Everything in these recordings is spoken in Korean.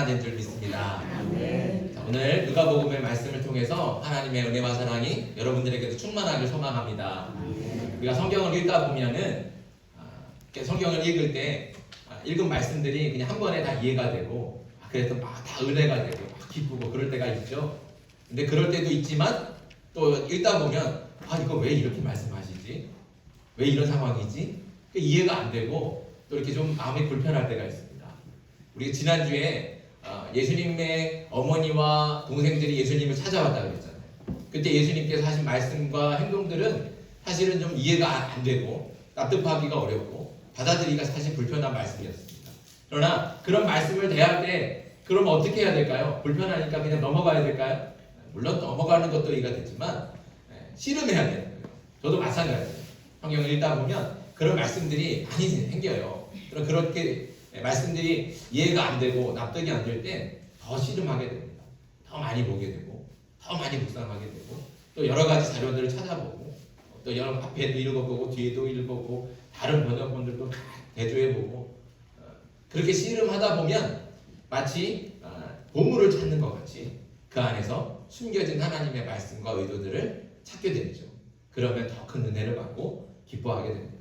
평안인 줄 믿습니다. 네. 자, 오늘 누가복음의 말씀을 통해서 하나님의 은혜와 사랑이 여러분들에게도 충만하길 소망합니다. 우리가 성경을 읽다 보면은 이렇게 성경을 읽을 때 읽은 말씀들이 그냥 한 번에 다 이해가 되고 그래서 막 다 은혜가 되고 막 기쁘고 그럴 때가 있죠. 근데 그럴 때도 있지만 또 읽다 보면 이거 왜 이렇게 말씀하시지? 왜 이런 상황이지? 이해가 안 되고 또 이렇게 좀 마음이 불편할 때가 있습니다. 우리 지난주에 예수님의 어머니와 동생들이 예수님을 찾아왔다고 그랬잖아요. 그때 예수님께서 하신 말씀과 행동들은 사실은 좀 이해가 안 되고 납득하기가 어렵고 받아들이기가 사실 불편한 말씀이었습니다. 그러나 그런 말씀을 대할 때 그럼 어떻게 해야 될까요? 불편하니까 그냥 넘어가야 될까요? 물론 넘어가는 것도 이해가 되지만 씨름해야 되는 거예요. 저도 마찬가지예요. 성경을 읽다 보면 그런 말씀들이 많이 생겨요. 그렇게 말씀들이 이해가 안 되고 납득이 안 될 때 더 씨름하게 됩니다. 더 많이 보게 되고 더 많이 묵상하게 되고 또 여러 가지 자료들을 찾아보고 또 여러 앞에도 읽어보고 뒤에도 읽어보고 다른 번역본들도 다 대조해보고 그렇게 씨름하다 보면 마치 보물을 찾는 것 같이 그 안에서 숨겨진 하나님의 말씀과 의도들을 찾게 되죠. 그러면 더 큰 은혜를 받고 기뻐하게 됩니다.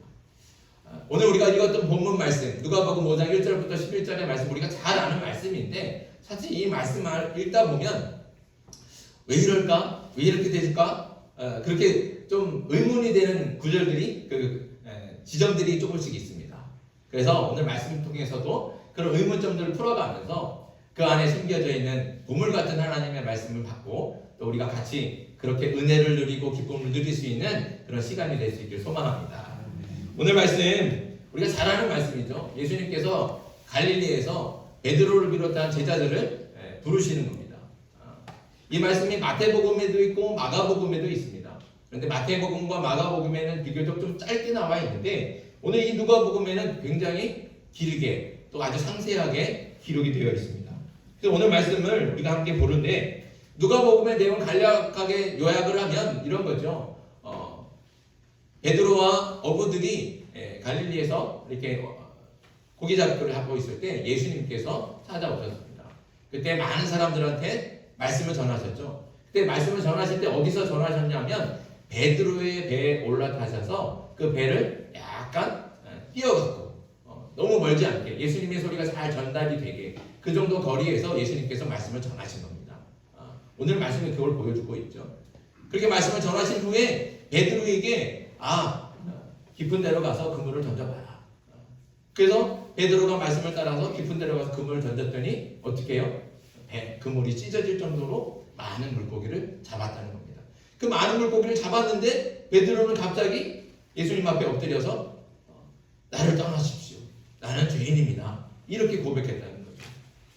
오늘 우리가 읽었던 본문 말씀 누가복음 5장 1절부터 11절의 말씀 우리가 잘 아는 말씀인데 사실 이 말씀을 읽다 보면 왜 이럴까? 왜 이렇게 될까? 그렇게 좀 의문이 되는 구절들이 지점들이 조금씩 있습니다. 그래서 오늘 말씀을 통해서도 그런 의문점들을 풀어가면서 그 안에 숨겨져 있는 보물 같은 하나님의 말씀을 받고 또 우리가 같이 그렇게 은혜를 누리고 기쁨을 누릴 수 있는 그런 시간이 될 수 있길 소망합니다. 오늘 말씀 우리가 잘 아는 말씀이죠. 예수님께서 갈릴리에서 베드로를 비롯한 제자들을 부르시는 겁니다. 이 말씀이 마태복음에도 있고 마가복음에도 있습니다. 그런데 마태복음과 마가복음에는 비교적 좀 짧게 나와 있는데 오늘 이 누가복음에는 굉장히 길게 또 아주 상세하게 기록이 되어 있습니다. 그래서 오늘 말씀을 우리가 함께 보는데 누가복음의 내용 간략하게 요약을 하면 이런 거죠. 베드로와 어부들이 갈릴리에서 이렇게 고기 잡기를 하고 있을 때 예수님께서 찾아오셨습니다. 그때 많은 사람들한테 말씀을 전하셨죠. 그때 말씀을 전하실 때 어디서 전하셨냐면 베드로의 배에 올라타셔서 그 배를 약간 띄어갖고 너무 멀지 않게 예수님의 소리가 잘 전달이 되게 그 정도 거리에서 예수님께서 말씀을 전하신 겁니다. 오늘 말씀이 그걸 보여주고 있죠. 그렇게 말씀을 전하신 후에 베드로에게 깊은 데로 가서 그물을 던져봐라. 그래서 베드로가 말씀을 따라서 깊은 데로 가서 그물을 던졌더니 어떻게 해요? 그물이 찢어질 정도로 많은 물고기를 잡았다는 겁니다. 그 많은 물고기를 잡았는데 베드로는 갑자기 예수님 앞에 엎드려서 나를 떠나십시오. 나는 죄인입니다. 이렇게 고백했다는 거죠.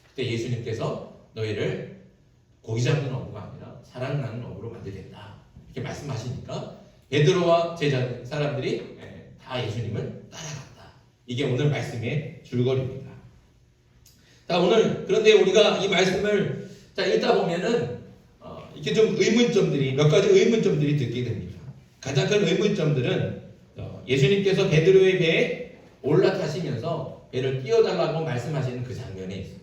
그때 예수님께서 너희를 고기 잡는 어부가 아니라 사랑나는 어부로 만들겠다. 이렇게 말씀하시니까 베드로와 제자 사람들이 다 예수님을 따라갔다. 이게 오늘 말씀의 줄거리입니다. 자, 오늘 그런데 우리가 이 말씀을 읽다 보면은 이렇게 좀 의문점들이 몇 가지 의문점들이 듣게 됩니다. 가장 큰 의문점들은 예수님께서 베드로의 배에 올라타시면서 배를 띄워달라고 말씀하시는 그 장면에 있어요.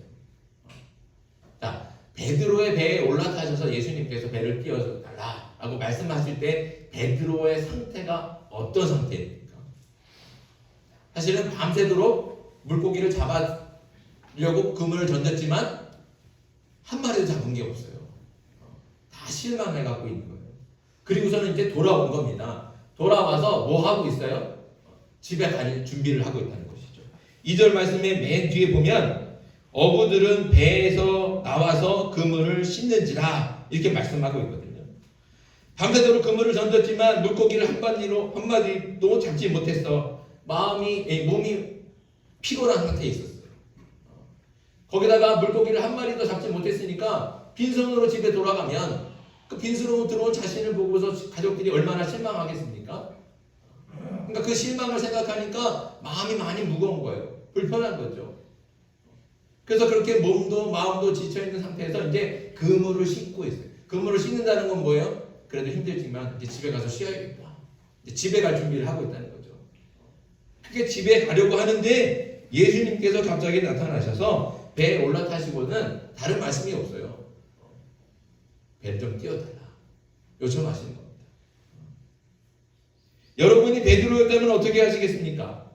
자, 베드로의 배에 올라타셔서 예수님께서 배를 띄워달라고 말씀하실 때 베드로의 상태가 어떤 상태입니까? 사실은 밤새도록 물고기를 잡으려고 그물을 던졌지만 한 마리도 잡은 게 없어요. 다 실망해 갖고 있는 거예요. 그리고서는 이제 돌아온 겁니다. 돌아와서 뭐 하고 있어요? 집에 갈 준비를 하고 있다는 것이죠. 2절 말씀의 맨 뒤에 보면 어부들은 배에서 나와서 그물을 씻는지라 이렇게 말씀하고 있거든요. 밤새도록 그물을 던졌지만 물고기를 한 마디도 잡지 못했어. 몸이 피곤한 상태에 있었어요. 거기다가 물고기를 한 마리도 잡지 못했으니까 빈손으로 집에 돌아가면 그 빈손으로 들어온 자신을 보고서 가족들이 얼마나 실망하겠습니까? 그러니까 그 실망을 생각하니까 마음이 많이 무거운 거예요. 불편한 거죠. 그래서 그렇게 몸도 마음도 지쳐있는 상태에서 이제 그물을 씻고 있어요. 그물을 씻는다는 건 뭐예요? 그래도 힘들지만 이제 집에 가서 쉬어야겠다. 이제 집에 갈 준비를 하고 있다는 거죠. 그게 집에 가려고 하는데 예수님께서 갑자기 나타나셔서 배에 올라타시고는 다른 말씀이 없어요. 배를 좀 띄워달라 요청하시는 겁니다. 여러분이 베드로였다면 어떻게 하시겠습니까?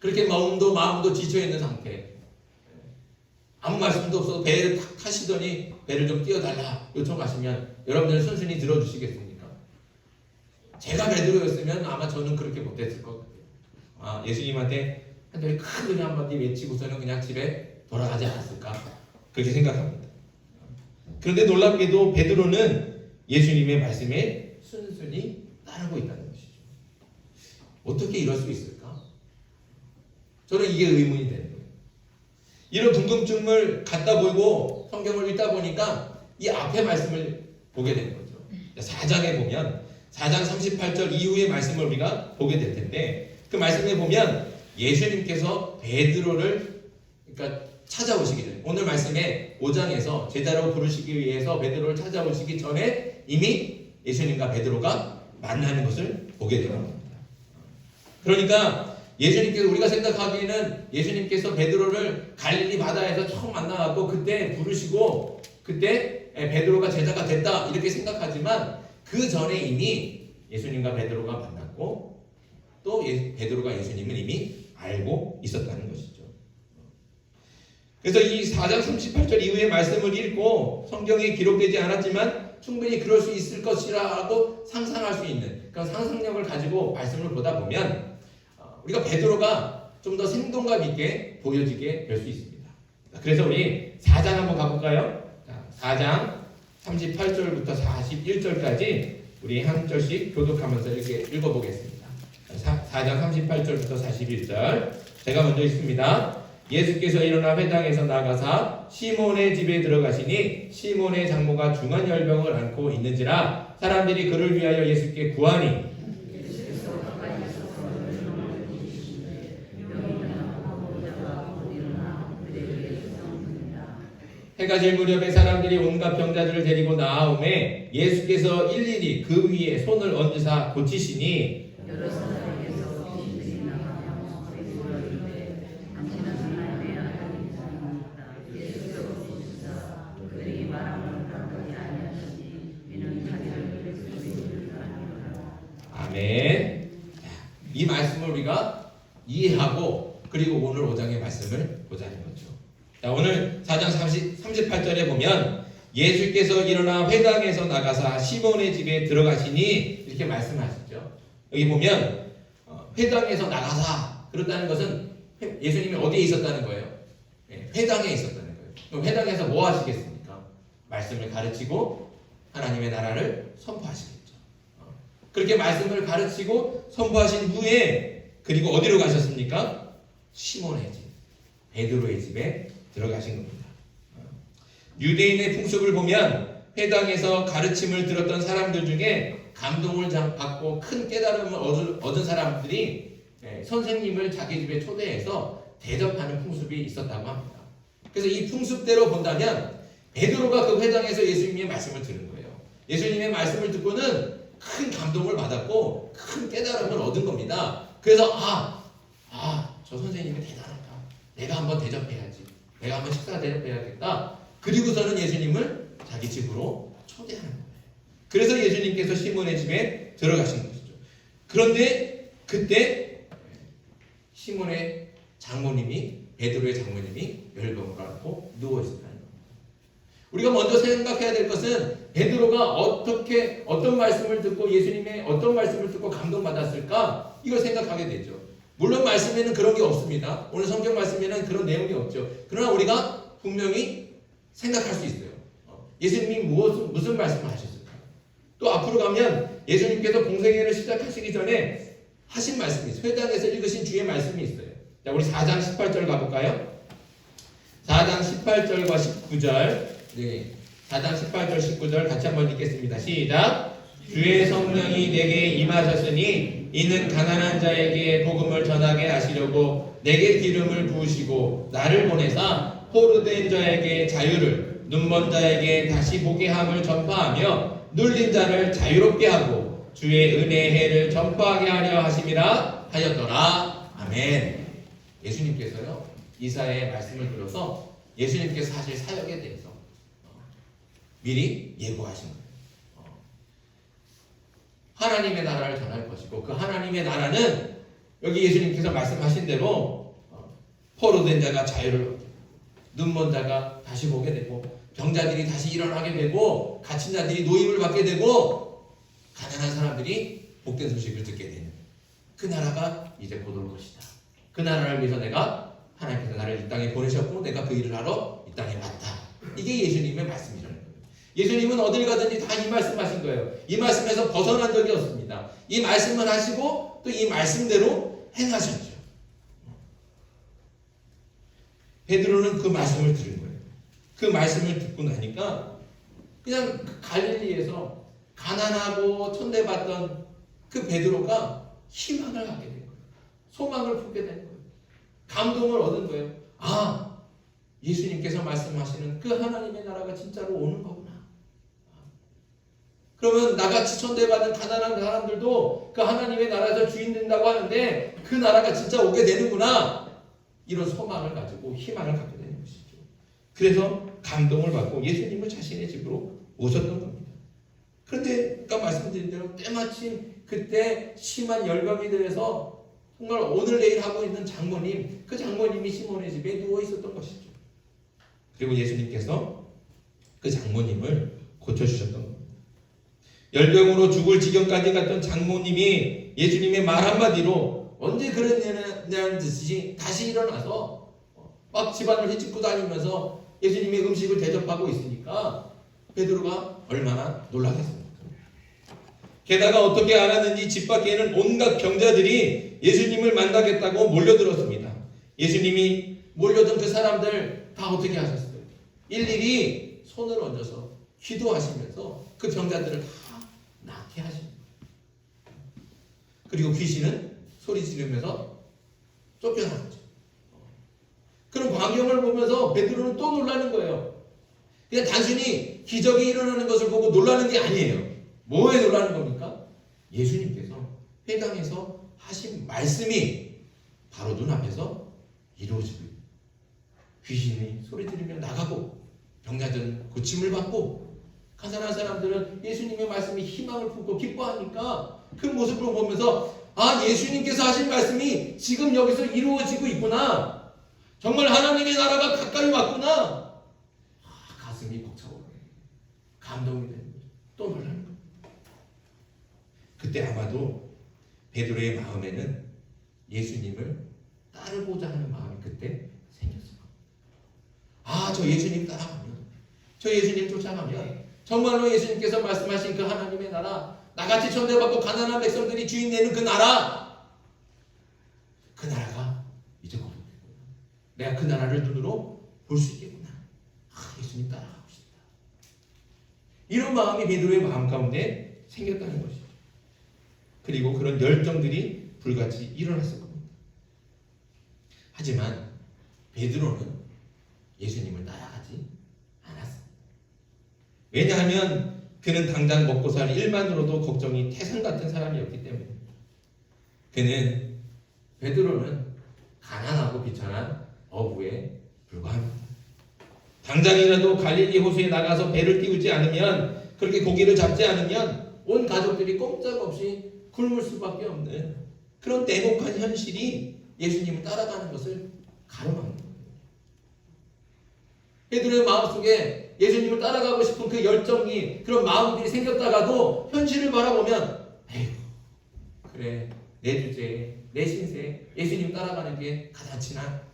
그렇게 마음도 지쳐있는 상태, 아무 말씀도 없어도 배를 탁 타시더니 배를 좀 띄워달라 요청하시면 여러분들은 순순히 들어주시겠습니까? 제가 베드로였으면 아마 저는 그렇게 못했을 것 같아요. 예수님한테 한절이 큰 은혜 한마디 외치고서는 그냥 집에 돌아가지 않았을까 그렇게 생각합니다. 그런데 놀랍게도 베드로는 예수님의 말씀에 순순히 따르고 있다는 것이죠. 어떻게 이럴 수 있을까? 저는 이게 의문이 되는 거예요. 이런 궁금증을 갖다 보고 성경을 읽다 보니까 이 앞에 말씀을 보게 되는 거죠. 4장에 보면 4장 38절 이후의 말씀을 우리가 보게 될 텐데 그 말씀에 보면 예수님께서 베드로를 그러니까 찾아오시기 전에 오늘 말씀에 5장에서 제자로 부르시기 위해서 베드로를 찾아오시기 전에 이미 예수님과 베드로가 만나는 것을 보게 되는 겁니다. 그러니까 예수님께서 우리가 생각하기에는 예수님께서 베드로를 갈릴리 바다에서 처음 만나갖고 그때 부르시고 그때 베드로가 제자가 됐다 이렇게 생각하지만 그 전에 이미 예수님과 베드로가 만났고 또 베드로가 예수님을 이미 알고 있었다는 것이죠. 그래서 이 4장 38절 이후의 말씀을 읽고 성경에 기록되지 않았지만 충분히 그럴 수 있을 것이라고 상상할 수 있는 그런 상상력을 가지고 말씀을 보다 보면 우리가 베드로가 좀 더 생동감 있게 보여지게 될 수 있습니다. 그래서 우리 4장 한번 가볼까요? 4장 38절부터 41절까지 우리 한 절씩 교독하면서 이렇게 읽어보겠습니다. 4장 38절부터 41절 제가 먼저 읽습니다. 예수께서 일어나 회당에서 나가사 시몬의 집에 들어가시니 시몬의 장모가 중한 열병을 앓고 있는지라 사람들이 그를 위하여 예수께 구하니 해가 질 무렵에 사람들이 온갖 병자들을 데리고 나아오매 예수께서 일일이 그 위에 손을 얹으사 고치시니 아멘. 이 말씀을 우리가 이해하고 그리고 오늘 5장의 말씀을 보자는 거죠. 자, 오늘 4장 38절에 보면 예수께서 일어나 회당에서 나가사 시몬의 집에 들어가시니 이렇게 말씀하시죠. 여기 보면 회당에서 나가사 그렇다는 것은 예수님이 어디에 있었다는 거예요? 회당에 있었다는 거예요. 그럼 회당에서 뭐 하시겠습니까? 말씀을 가르치고 하나님의 나라를 선포하시겠죠. 그렇게 말씀을 가르치고 선포하신 후에 그리고 어디로 가셨습니까? 시몬의 집, 베드로의 집에 들어가신 겁니다. 유대인의 풍습을 보면 회당에서 가르침을 들었던 사람들 중에 감동을 받고 큰 깨달음을 얻은 사람들이 선생님을 자기 집에 초대해서 대접하는 풍습이 있었다고 합니다. 그래서 이 풍습대로 본다면 베드로가 그 회당에서 예수님의 말씀을 들은 거예요. 예수님의 말씀을 듣고는 큰 감동을 받았고 큰 깨달음을 얻은 겁니다. 그래서 저 선생님이 대단하다. 내가 한번 대접해야지. 내가 한번 식사 대접해야겠다. 그리고서는 예수님을 자기 집으로 초대하는 거예요. 그래서 예수님께서 시몬의 집에 들어가신 것이죠. 그런데 그때 시몬의 장모님이 베드로의 장모님이 열병을 앓고 누워 있었다는 겁니다. 우리가 먼저 생각해야 될 것은 베드로가 어떤 말씀을 듣고 예수님의 어떤 말씀을 듣고 감동받았을까? 이걸 생각하게 되죠. 물론 말씀에는 그런 게 없습니다. 오늘 성경 말씀에는 그런 내용이 없죠. 그러나 우리가 분명히 생각할 수 있어요. 예수님이 무슨 말씀을 하셨을까? 또 앞으로 가면 예수님께서 공생애를 시작하시기 전에 하신 말씀이 있어요. 회당에서 읽으신 주의 말씀이 있어요. 자, 우리 4장 18절 가볼까요? 4장 18절과 19절. 네. 4장 18절 19절 같이 한번 읽겠습니다. 시작. 주의 성령이 내게 임하셨으니 이는 가난한 자에게 복음을 전하게 하시려고 내게 기름을 부으시고 나를 보내사 포로된 자에게 자유를 눈먼 자에게 다시 보게 함을 전파하며 눌린 자를 자유롭게 하고 주의 은혜의 해를 전파하게 하려 하심이라 하였더라. 아멘. 예수님께서요 이사야의 말씀을 들어서 예수님께서 하실 사역에 대해서 미리 예고하신 거예요. 하나님의 나라를 전할 것이고 그 하나님의 나라는 여기 예수님께서 말씀하신 대로 포로된 자가 자유를 얻게 되고 눈먼 자가 다시 보게 되고 병자들이 다시 일어나게 되고 갇힌 자들이 노임을 받게 되고 가난한 사람들이 복된 소식을 듣게 되는 그 나라가 이제 곧 올 것이다. 그 나라를 위해서 내가 하나님께서 나를 이 땅에 보내셨고 내가 그 일을 하러 이 땅에 왔다. 이게 예수님의 말씀이라는 거예요. 예수님은 어딜 가든지 다 이 말씀하신 거예요. 이 말씀에서 벗어난 적이 없습니다. 이 말씀을 하시고 또 이 말씀대로 행하셨죠. 베드로는 그 말씀을 들은 거예요. 그 말씀을 듣고 나니까 그냥 갈릴리에서 가난하고 천대받던 그 베드로가 희망을 갖게 된 거예요. 소망을 품게 된 거예요. 감동을 얻은 거예요. 아, 예수님께서 말씀하시는 그 하나님의 나라가 진짜로 오는 거구나. 그러면 나같이 천대받은 가난한 사람들도 그 하나님의 나라에서 주인 된다고 하는데 그 나라가 진짜 오게 되는구나. 이런 소망을 가지고 희망을 갖게 되는 것이죠. 그래서 감동을 받고 예수님을 자신의 집으로 모셨던 겁니다. 그런데 아까 말씀드린 대로 때마침 그때 심한 열병이 되어서 정말 오늘 내일 하고 있는 장모님, 그 장모님이 시몬의 집에 누워 있었던 것이죠. 그리고 예수님께서 그 장모님을 고쳐주셨던 겁니다. 열병으로 죽을 지경까지 갔던 장모님이 예수님의 말 한마디로 언제 그랬냐는 듯이 다시 일어나서 막 집안을 휘짓고 다니면서 예수님의 음식을 대접하고 있으니까 베드로가 얼마나 놀라겠습니까? 게다가 어떻게 알았는지 집 밖에는 온갖 병자들이 예수님을 만나겠다고 몰려들었습니다. 예수님이 몰려든 그 사람들 다 어떻게 하셨어요? 일일이 손을 얹어서 기도하시면서 그 병자들을 다 낫게 하십니다. 그리고 귀신은 소리 지르면서 쫓겨나죠. 그런 광경을 보면서 베드로는 또 놀라는 거예요. 그냥 단순히 기적이 일어나는 것을 보고 놀라는 게 아니에요. 뭐에 놀라는 겁니까? 예수님께서 회당에서 하신 말씀이 바로 눈앞에서 이루어지고 귀신이 소리 지르며 나가고 병자들은 고침을 받고 가난한 사람들은 예수님의 말씀이 희망을 품고 기뻐하니까 그 모습을 보면서 아, 예수님께서 하신 말씀이 지금 여기서 이루어지고 있구나. 정말 하나님의 나라가 가까이 왔구나. 가슴이 벅차오르네. 감동이 되는 거죠. 또 놀라는 거예요. 그때 아마도 베드로의 마음에는 예수님을 따르고자 하는 마음이 그때 생겼을 겁니다. 아, 저 예수님 따라가면, 저 예수님 쫓아가면 정말로 예수님께서 말씀하신 그 하나님의 나라, 나같이 천대받고 가난한 백성들이 주인 되는 그 나라, 그 나라가 이제 곧 오겠구나. 내가 그 나라를 눈으로 볼 수 있겠구나. 아, 예수님 따라가고 싶다. 이런 마음이 베드로의 마음 가운데 생겼다는 것이죠. 그리고 그런 열정들이 불같이 일어났을 겁니다. 하지만 베드로는 예수님을 따라가지 않았습니다. 왜냐하면 그는 당장 먹고 살 일만으로도 걱정이 태산 같은 사람이었기 때문입니다. 베드로는 가난하고 비천한 어부에 불과합니다. 당장이라도 갈릴리 호수에 나가서 배를 띄우지 않으면, 그렇게 고기를 잡지 않으면 온 가족들이 꼼짝없이 굶을 수밖에 없는 그런 냉혹한 현실이 예수님을 따라가는 것을 가로막는 거예요. 베드로의 마음속에 예수님을 따라가고 싶은 그 열정이, 그런 마음들이 생겼다가도 현실을 바라보면 에휴, 그래, 내 주제에, 내 신세에 예수님 따라가는 게 가당키나?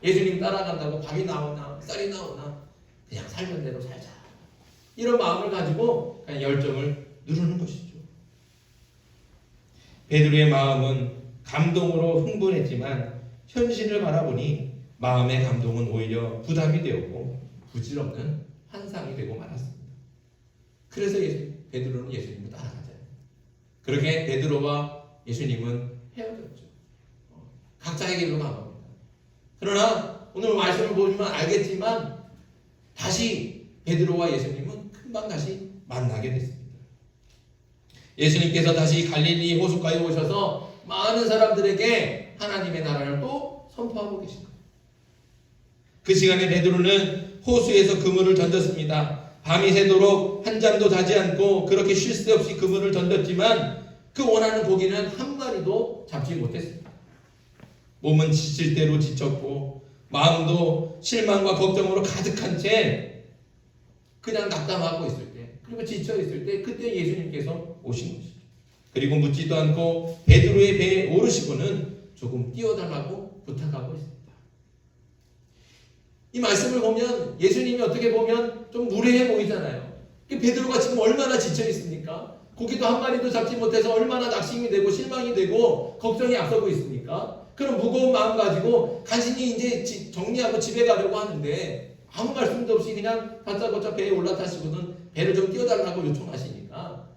예수님 따라간다고 밥이 나오나 쌀이 나오나 그냥 살던 대로 살자. 이런 마음을 가지고 그냥 열정을 누르는 것이죠. 베드로의 마음은 감동으로 흥분했지만 현실을 바라보니 마음의 감동은 오히려 부담이 되었고 부질없는 환상이 되고 말았습니다. 그래서 베드로는 예수님을 따라가잖아요. 그렇게 베드로와 예수님은 헤어졌죠. 각자의 길로 간 겁니다. 그러나 오늘 말씀을 보시면 알겠지만 다시 베드로와 예수님은 금방 다시 만나게 됐습니다. 예수님께서 다시 갈릴리 호숫가에 오셔서 많은 사람들에게 하나님의 나라를 또 선포하고 계신 거예요. 그 시간에 베드로는 호수에서 그물을 던졌습니다. 밤이 새도록 한 잠도 자지 않고 그렇게 쉴 새 없이 그물을 던졌지만 그 원하는 고기는 한 마리도 잡지 못했습니다. 몸은 지칠 대로 지쳤고 마음도 실망과 걱정으로 가득한 채 그냥 낙담하고 있을 때, 그리고 지쳐 있을 때 그때 예수님께서 오신 것이죠. 그리고 묻지도 않고 베드로의 배에 오르시고는 조금 띄워달라고 부탁하고 있습니다. 이 말씀을 보면 예수님이 어떻게 보면 좀 무례해 보이잖아요. 베드로가 지금 얼마나 지쳐 있습니까? 고기도 한 마리도 잡지 못해서 얼마나 낙심이 되고 실망이 되고 걱정이 앞서고 있습니까? 그런 무거운 마음 가지고 간신히 이제 정리하고 집에 가려고 하는데 아무 말씀도 없이 그냥 바짝바짝 배에 올라타시고는 배를 좀 띄워달라고 요청하시니까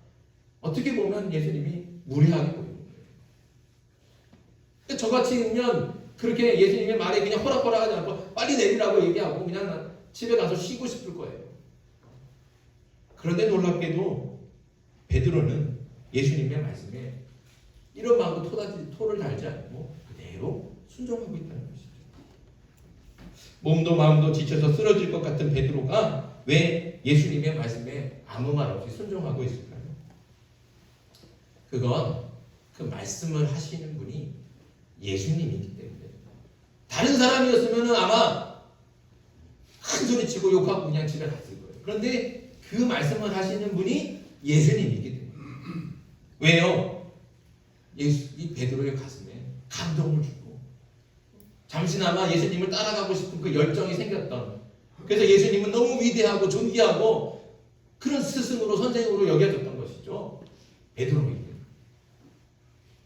어떻게 보면 예수님이 무례하게 보이는 거예요. 저같이면 그렇게 예수님의 말에 그냥 호락호락하지 않고 빨리 내리라고 얘기하고 그냥 집에 가서 쉬고 싶을 거예요. 그런데 놀랍게도 베드로는 예수님의 말씀에 이런 마음으로 토를 달지 않고 그대로 순종하고 있다는 것이죠. 몸도 마음도 지쳐서 쓰러질 것 같은 베드로가 왜 예수님의 말씀에 아무 말 없이 순종하고 있을까요? 그건 그 말씀을 하시는 분이 예수님이기 때문에. 다른 사람이었으면 아마 큰 소리 치고 욕하고 그냥 집에 갔을 거예요. 그런데 그 말씀을 하시는 분이 예수님이기 때문에. 왜요? 이 베드로의 가슴에 감동을 주고 잠시나마 예수님을 따라가고 싶은 그 열정이 생겼던, 그래서 예수님은 너무 위대하고 존귀하고 그런 스승으로 선생으로 여겨졌던 것이죠. 베드로에게.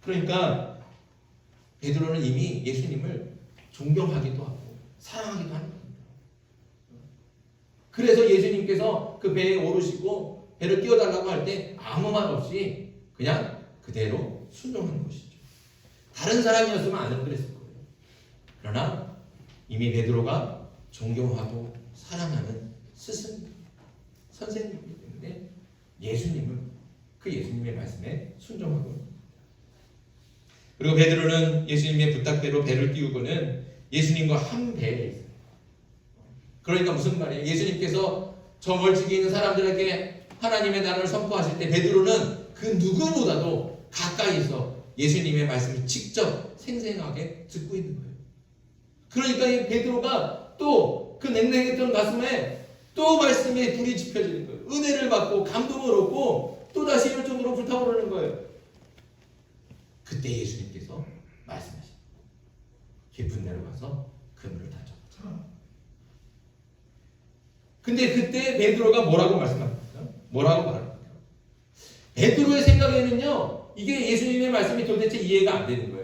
그러니까 베드로는 이미 예수님을 존경하기도 하고 사랑하기도 하는 겁니다. 그래서 예수님께서 그 배에 오르시고 배를 띄워달라고 할 때 아무 말 없이 그냥 그대로 순종하는 것이죠. 다른 사람이었으면 안 그랬을 거예요. 그러나 이미 베드로가 존경하고 사랑하는 스승, 선생님이기 때문에 예수님은 그 예수님의 말씀에 순종하고 있습니다. 그리고 베드로는 예수님의 부탁대로 배를 띄우고는 예수님과 한 배에 있어요. 그러니까 무슨 말이에요? 예수님께서 저 멀찍이 있는 사람들에게 하나님의 나라를 선포하실 때 베드로는 그 누구보다도 가까이서 예수님의 말씀을 직접 생생하게 듣고 있는 거예요. 그러니까 이 베드로가 또 그 냉랭했던 가슴에 또 말씀에 불이 지펴지는 거예요. 은혜를 받고 감동을 얻고 또다시 열정으로 불타오르는 거예요. 그때 예수님께서 말씀하십니다. 깊은 데로 가서 그물을 던져. 근데 그때 베드로가 뭐라고 말씀합니까? 뭐라고 말합니까? 베드로의 생각에는요, 이게 예수님의 말씀이 도대체 이해가 안 되는 거예요.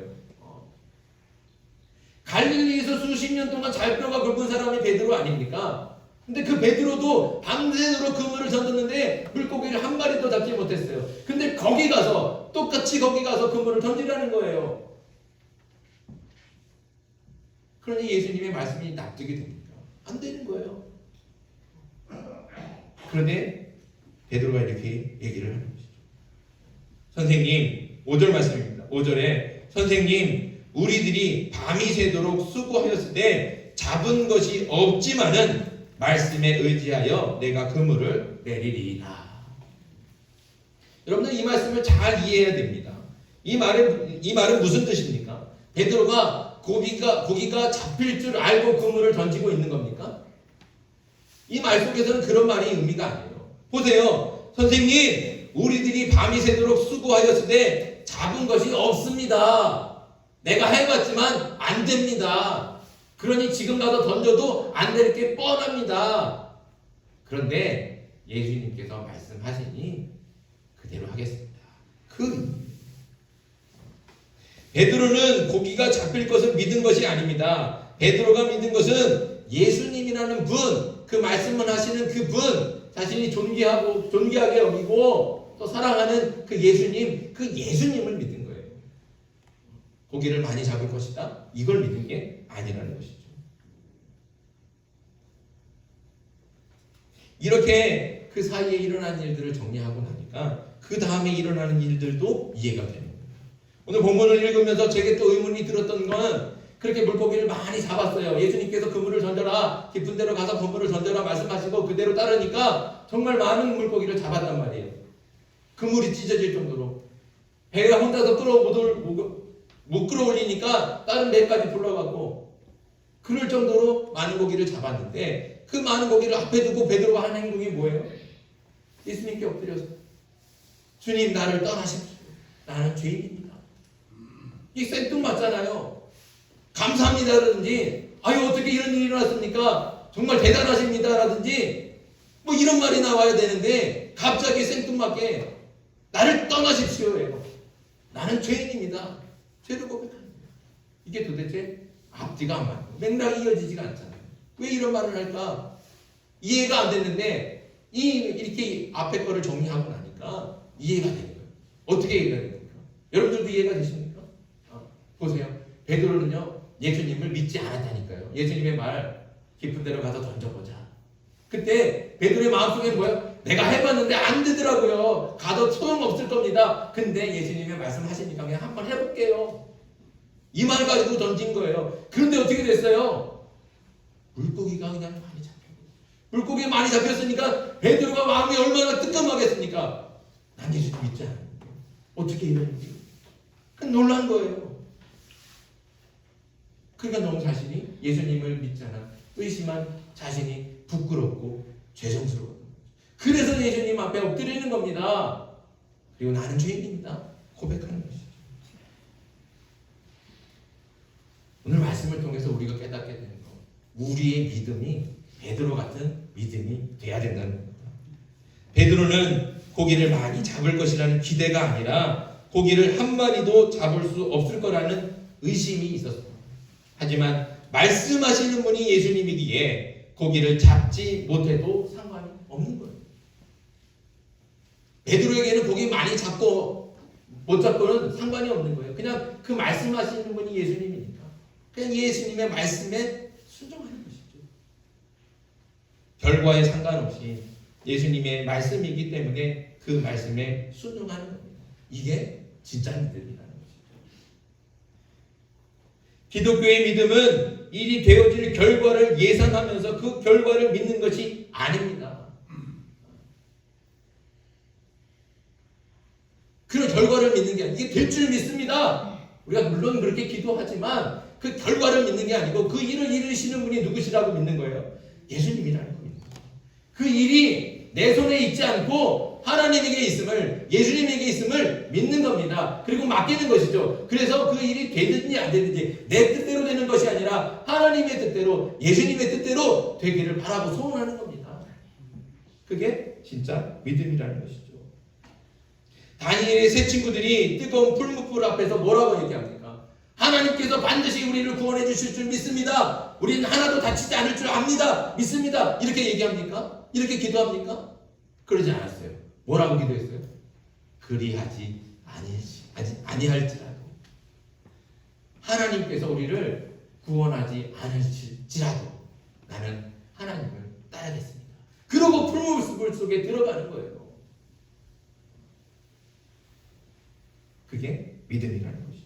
갈릴리에서 수십 년 동안 잘뼈가 굵은 사람이 베드로 아닙니까? 근데 그 베드로도 밤새도록 그물을 던졌는데 물고기를 한 마리도 잡지 못했어요. 근데 거기 가서 똑같이 거기 가서 그물을 던지라는 거예요. 그러니 예수님의 말씀이 납득이 됩니까? 안 되는 거예요. 그런데 베드로가 이렇게 얘기를 하는 것이죠. 선생님, 5절 말씀입니다. 5절에 선생님, 우리들이 밤이 새도록 수고하였을 때 잡은 것이 없지만은 말씀에 의지하여 내가 그물을 내리리이다. 여러분들 이 말씀을 잘 이해해야 됩니다. 이 말은 무슨 뜻입니까? 베드로가 고기가 잡힐 줄 알고 그물을 던지고 있는 겁니까? 이 말 속에서는 그런 말이 의미가 아니에요. 보세요. 선생님, 우리들이 밤이 새도록 수고하였을 때 잡은 것이 없습니다. 내가 해봤지만 안 됩니다. 그러니 지금 가서 던져도 안 될 게 뻔합니다. 그런데 예수님께서 말씀하시니 그대로 하겠습니다. 베드로는 고기가 잡힐 것을 믿은 것이 아닙니다. 베드로가 믿은 것은 예수님이라는 분, 그 말씀을 하시는 그 분, 자신이 존귀하게 여기고 또 사랑하는 그 예수님을 믿은 거예요. 고기를 많이 잡을 것이다, 이걸 믿은 게 아니라는 것이죠. 이렇게 그 사이에 일어난 일들을 정리하고 나니까 그 다음에 일어나는 일들도 이해가 되는 거예요. 오늘 본문을 읽으면서 제게 또 의문이 들었던 건 그렇게 물고기를 많이 잡았어요. 예수님께서 그물을 던져라, 깊은 데로 가서 그물을 던져라 말씀하시고 그대로 따르니까 정말 많은 물고기를 잡았단 말이에요. 그물이 찢어질 정도로. 배가 혼자서 못 끌어올리니까 다른 배까지 불러가고 그럴 정도로 많은 고기를 잡았는데 그 많은 고기를 앞에 두고 베드로가 한 행동이 뭐예요? 예수님께 엎드려서 주님 나를 떠나십시오. 나는 죄인입니다. 이 생뚱맞잖아요. 감사합니다라든지 아유 어떻게 이런 일이 일어났습니까? 정말 대단하십니다라든지 뭐 이런 말이 나와야 되는데 갑자기 생뚱맞게 나를 떠나십시오예요. 나는 죄인입니다. 죄를 고백합니다. 이게 도대체 앞뒤가 안 맞고 맥락이 이어지지가 않잖아요. 왜 이런 말을 할까? 이해가 안 됐는데 이렇게 앞에 거를 정리하고 나니까 이해가 되는 거예요. 어떻게 이해가 됩니까? 여러분들도 이해가 되십니까? 보세요. 베드로는요 예수님을 믿지 않았다니까요. 예수님의 말 깊은 데로 가서 던져보자. 그때 베드로의 마음속에 뭐야? 내가 해봤는데 안 되더라고요. 가도 소용없을 겁니다. 근데 예수님의 말씀하시니까 그냥 한번 해볼게요. 이 말 가지고 던진 거예요. 그런데 어떻게 됐어요? 물고기가 그냥 많이 잡혀요. 물고기가 많이 잡혔으니까 베드로가 마음이 얼마나 뜨끔하겠습니까? 난 예수님 믿지 않아요. 어떻게 이러는지. 놀란 거예요. 그러니까 너무 자신이 예수님을 믿지 않아 의심한 자신이 부끄럽고 죄송스러워요. 그래서 예수님 앞에 엎드리는 겁니다. 그리고 나는 죄인입니다. 고백하는 것이죠. 오늘 말씀을 통해서 우리가 깨닫게 되는 것, 우리의 믿음이 베드로 같은 믿음이 돼야 된다는 겁니다. 베드로는 고기를 많이 잡을 것이라는 기대가 아니라 고기를 한 마리도 잡을 수 없을 거라는 의심이 있었습니다. 하지만 말씀하시는 분이 예수님이기에 고기를 잡지 못해도 상관이 없는 거예요. 베드로에게는 고기 많이 잡고 못 잡고는 상관이 없는 거예요. 그냥 그 말씀하시는 분이 예수님이니까 그냥 예수님의 말씀에 순종하는 것이죠. 결과에 상관없이 예수님의 말씀이기 때문에 그 말씀에 순종하는 겁니다. 이게 진짜 믿음이라는 것이죠. 기독교의 믿음은 일이 되어질 결과를 예상하면서 그 결과를 믿는 것이 아닙니다. 그런 결과를 믿는 게 아니고 이게 될 줄 믿습니다. 우리가 물론 그렇게 기도하지만 그 결과를 믿는 게 아니고 그 일을 이루시는 분이 누구시라고 믿는 거예요? 예수님이라는 겁니다. 그 일이 내 손에 있지 않고 하나님에게 있음을, 예수님에게 있음을 믿는 겁니다. 그리고 맡기는 것이죠. 그래서 그 일이 되든지 안 되든지 내 뜻대로 되는 것이 아니라 하나님의 뜻대로, 예수님의 뜻대로 되기를 바라고 소원하는 겁니다. 그게 진짜 믿음이라는 것이죠. 다니엘의 세 친구들이 뜨거운 풀무불 앞에서 뭐라고 얘기합니까? 하나님께서 반드시 우리를 구원해 주실 줄 믿습니다. 우리는 하나도 다치지 않을 줄 압니다. 믿습니다. 이렇게 얘기합니까? 이렇게 기도합니까? 그러지 않았어요. 뭐라고 기도했어요? 그리하지 아니할지라도 하나님께서 우리를 구원하지 않을지라도 나는 하나님을 따르겠습니다. 그러고 풀무불 속에 들어가는 거예요. 그게 믿음이라는 것이죠.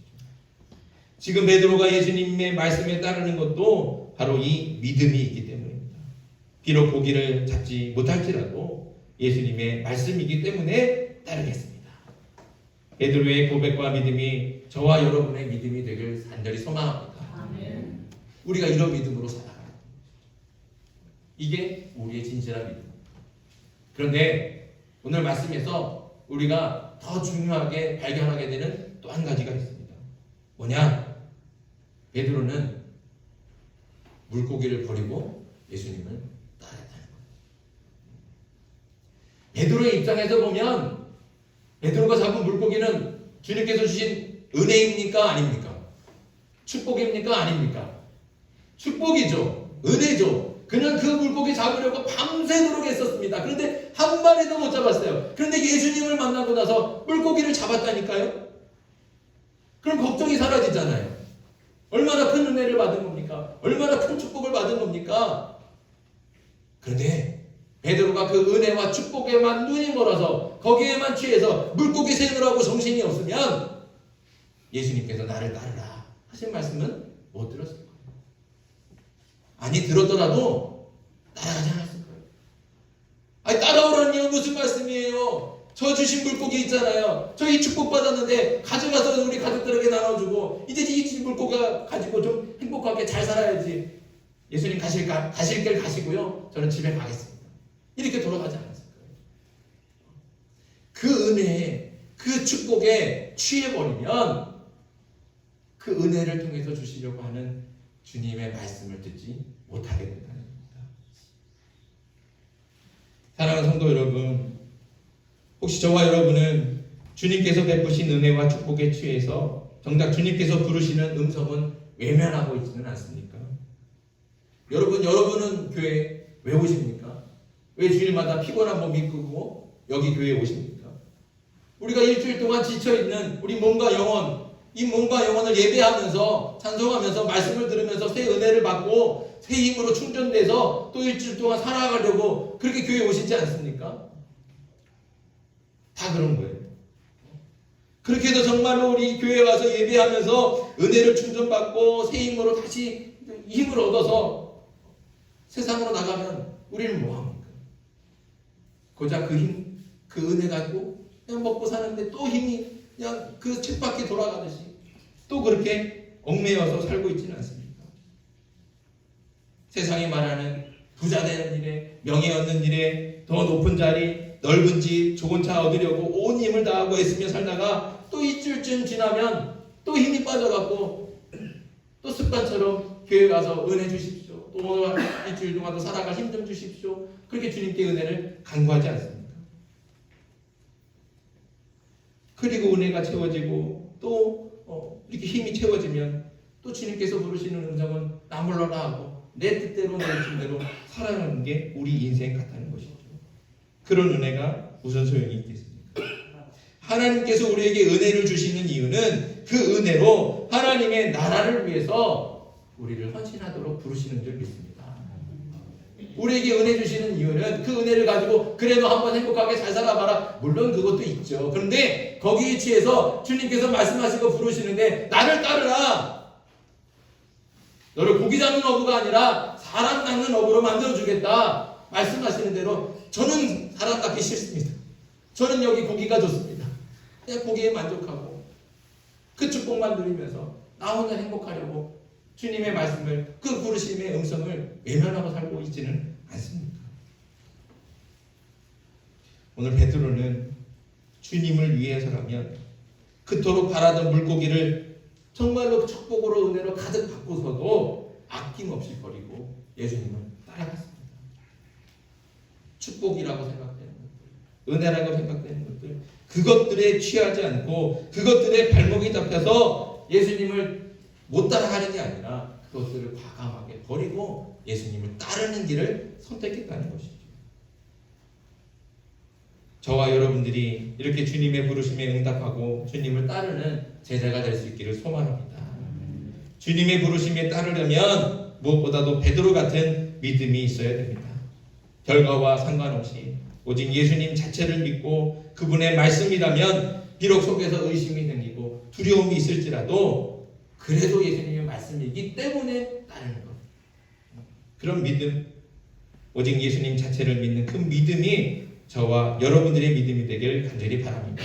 지금 베드로가 예수님의 말씀에 따르는 것도 바로 이 믿음이 있기 때문입니다. 비록 고기를 잡지 못할지라도 예수님의 말씀이기 때문에 따르겠습니다. 베드로의 고백과 믿음이 저와 여러분의 믿음이 되길 간절히 소망합니다. 아멘. 우리가 이런 믿음으로 살아가는 거예요. 이게 우리의 진실한 믿음. 그런데 오늘 말씀에서 우리가 더 중요하게 발견하게 되는 또 한 가지가 있습니다. 뭐냐? 베드로는 물고기를 버리고 예수님을 따랐다는 거예요. 베드로의 입장에서 보면 베드로가 잡은 물고기는 주님께서 주신 은혜입니까? 아닙니까? 축복입니까? 아닙니까? 축복이죠. 은혜죠. 그는 그 물고기 잡으려고 밤새도록 했었습니다. 그런데 한 마리도 못 잡았어요. 그런데 예수님을 만나고 나서 물고기를 잡았다니까요. 그럼 걱정이 사라지잖아요. 얼마나 큰 은혜를 받은 겁니까? 얼마나 큰 축복을 받은 겁니까? 그런데 베드로가 그 은혜와 축복에만 눈이 멀어서 거기에만 취해서 물고기 세느라고 정신이 없으면 예수님께서 나를 따르라 하신 말씀은 못 들었을 거예요. 아니 들었더라도 따라가지 않았을 거예요. 아니 따라오라는 이유는 무슨 말씀이에요? 저 주신 물고기 있잖아요. 저희 축복받았는데 가져가서 우리 가족들에게 나눠주고 이제 이 물고기 가지고 좀 행복하게 잘 살아야지. 예수님 가실 길 가시고요. 저는 집에 가겠습니다. 이렇게 돌아가지 않았을 거예요. 그 은혜에 그 축복에 취해버리면 그 은혜를 통해서 주시려고 하는 주님의 말씀을 듣지 못하게 된다는 겁니다. 사랑하는 성도 여러분, 혹시 저와 여러분은 주님께서 베푸신 은혜와 축복에 취해서 정작 주님께서 부르시는 음성은 외면하고 있지는 않습니까? 여러분은 교회 왜 오십니까? 왜 주일마다 피곤한 몸 이끌고 여기 교회에 오십니까? 우리가 일주일 동안 지쳐있는 우리 몸과 영혼, 이 몸과 영혼을 예배하면서 찬송하면서 말씀을 들으면서 새 은혜를 받고 새 힘으로 충전돼서 또 일주일 동안 살아가려고 그렇게 교회에 오시지 않습니까? 다 그런 거예요. 그렇게 해서 정말로 우리 교회에 와서 예배하면서 은혜를 충전받고 새 힘으로 다시 힘을 얻어서 세상으로 나가면 우리는 뭐합니까? 고작 그 힘, 그 은혜 가지고 그냥 먹고 사는데 또 힘이 그냥 그 쳇바퀴 돌아가듯이 또 그렇게 얽매여서 살고 있지는 않습니까? 세상이 말하는 부자 되는 일에, 명예 얻는 일에, 더 높은 자리, 넓은 집, 좋은 차 얻으려고 온 힘을 다하고 애쓰며 살다가 또 일주일쯤 지나면 또 힘이 빠져갖고 또 습관처럼 교회 가서 은혜 주십시오. 또 오늘 일주일 동안도 살아갈 힘 좀 주십시오. 그렇게 주님께 은혜를 간구하지 않습니까? 그리고 은혜가 채워지고 또 이렇게 힘이 채워지면 또 주님께서 부르시는 음성은 나 몰라라 하고 내 뜻대로 내 뜻대로 살아가는 게 우리 인생 같다는 것이죠. 그런 은혜가 무슨 소용이 있겠습니까? 하나님께서 우리에게 은혜를 주시는 이유는 그 은혜로 하나님의 나라를 위해서 우리를 헌신하도록 부르시는 줄 믿습니다. 우리에게 은혜 주시는 이유는 그 은혜를 가지고 그래도 한번 행복하게 잘 살아봐라. 물론 그것도 있죠. 그런데 거기에 취해서 주님께서 말씀하시고 부르시는데 나를 따르라. 너를 고기 잡는 어부가 아니라 사람 낚는 어부로 만들어주겠다. 말씀하시는 대로 저는 사람 낚기 싫습니다. 저는 여기 고기가 좋습니다. 그냥 고기에 만족하고 그 축복만 누리면서 나 혼자 행복하려고 주님의 말씀을 그 부르심의 음성을 외면하고 살고 있지는 않습니까? 오늘 베드로는 주님을 위해서라면 그토록 바라던 물고기를 정말로 축복으로 은혜로 가득 받고서도 아낌없이 버리고 예수님을 따라갔습니다. 축복이라고 생각되는 것들, 은혜라고 생각되는 것들, 그것들에 취하지 않고 그것들에 발목이 잡혀서 예수님을 못 따라가는 게 아니라 그것들을 과감하게 버리고 예수님을 따르는 길을 선택했다는 것이죠. 저와 여러분들이 이렇게 주님의 부르심에 응답하고 주님을 따르는 제자가 될 수 있기를 소망합니다. 주님의 부르심에 따르려면 무엇보다도 베드로 같은 믿음이 있어야 됩니다. 결과와 상관없이 오직 예수님 자체를 믿고 그분의 말씀이라면 비록 속에서 의심이 생기고 두려움이 있을지라도 그래도 예수님의 말씀이기 때문에 따르는 것. 그런 믿음, 오직 예수님 자체를 믿는 그 믿음이 저와 여러분들의 믿음이 되길 간절히 바랍니다.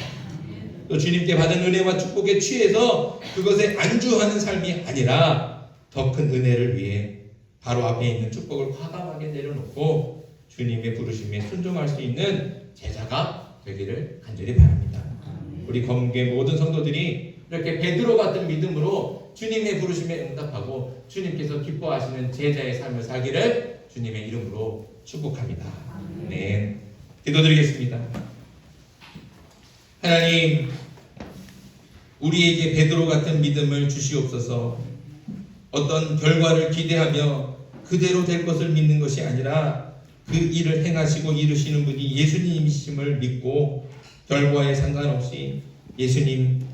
또 주님께 받은 은혜와 축복에 취해서 그것에 안주하는 삶이 아니라 더 큰 은혜를 위해 바로 앞에 있는 축복을 과감하게 내려놓고 주님의 부르심에 순종할 수 있는 제자가 되기를 간절히 바랍니다. 우리 검교의 모든 성도들이 이렇게 베드로 같은 믿음으로 주님의 부르심에 응답하고 주님께서 기뻐하시는 제자의 삶을 살기를 주님의 이름으로 축복합니다. 네, 기도드리겠습니다. 하나님, 우리에게 베드로 같은 믿음을 주시옵소서. 어떤 결과를 기대하며 그대로 될 것을 믿는 것이 아니라 그 일을 행하시고 이루시는 분이 예수님이심을 믿고 결과에 상관없이 예수님